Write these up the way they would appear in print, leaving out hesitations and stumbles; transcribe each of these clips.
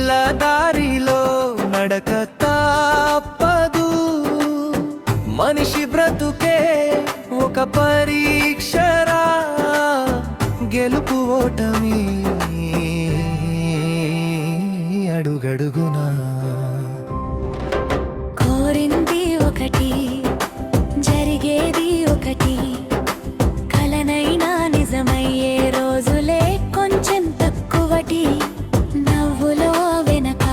కన్నీళ్ళ దారిలో నడక తప్పదు. మనిషి బ్రతుకే ఒక పరీక్షరా, గెలుపు ఓటమి అడుగడుగునా. కోరింది ఒకటి, జరిగేది ఒకటి, కలనైనా నిజమయ్యే రోజులే కొంచెం తక్కువటి. నవ్వులో వెనక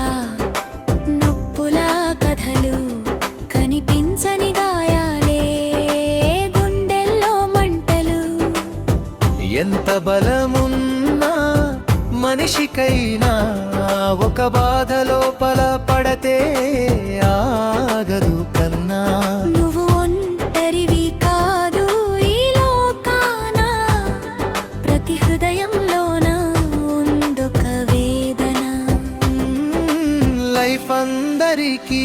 నొప్పులా కథలు, కనిపించని గాయాలే గుండెల్లో మంటలు. ఎంత బలమున్నా మనిషికైనా ఒక బాధ లోపల పడతే ఆగదు కన్నా. నువ్వు ఒంటరివి కాదు ఈ లోకాన, ప్రతి హృదయంలోన ఉందొక వేదన. లైఫ్ అందరికీ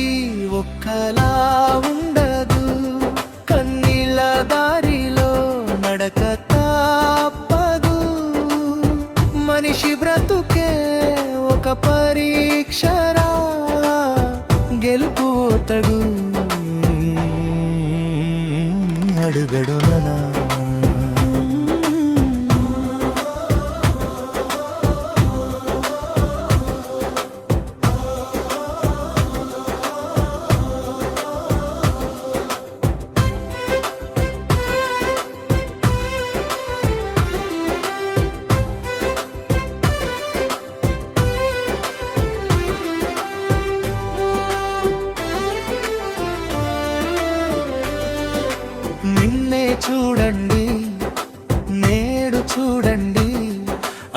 ఒక్కలా ఉండదు, కన్నీళ్ళ దారిలో నడక తప్పదు. మనిషి బ్రతుకే ఒక పరీక్షరా, గెలుపు తగు అడుగడునా. నిన్నే చూడండి, నేడు చూడండి,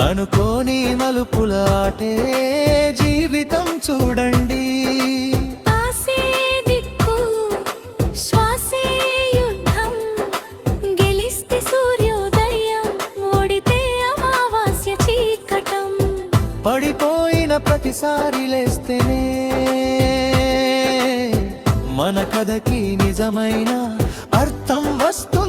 అనుకోని మలుపుల ఆటే జీవితం చూడండి. ఆసే దిక్కు, శ్వాసే యుద్ధం, గెలిస్తే సూర్యోదయం, ఓడితే అమావాస్య చీకటం. పడిపోయిన ప్రతిసారి లేస్తేనే మన కథకి నిజమైన అర్థం వస్తుంది.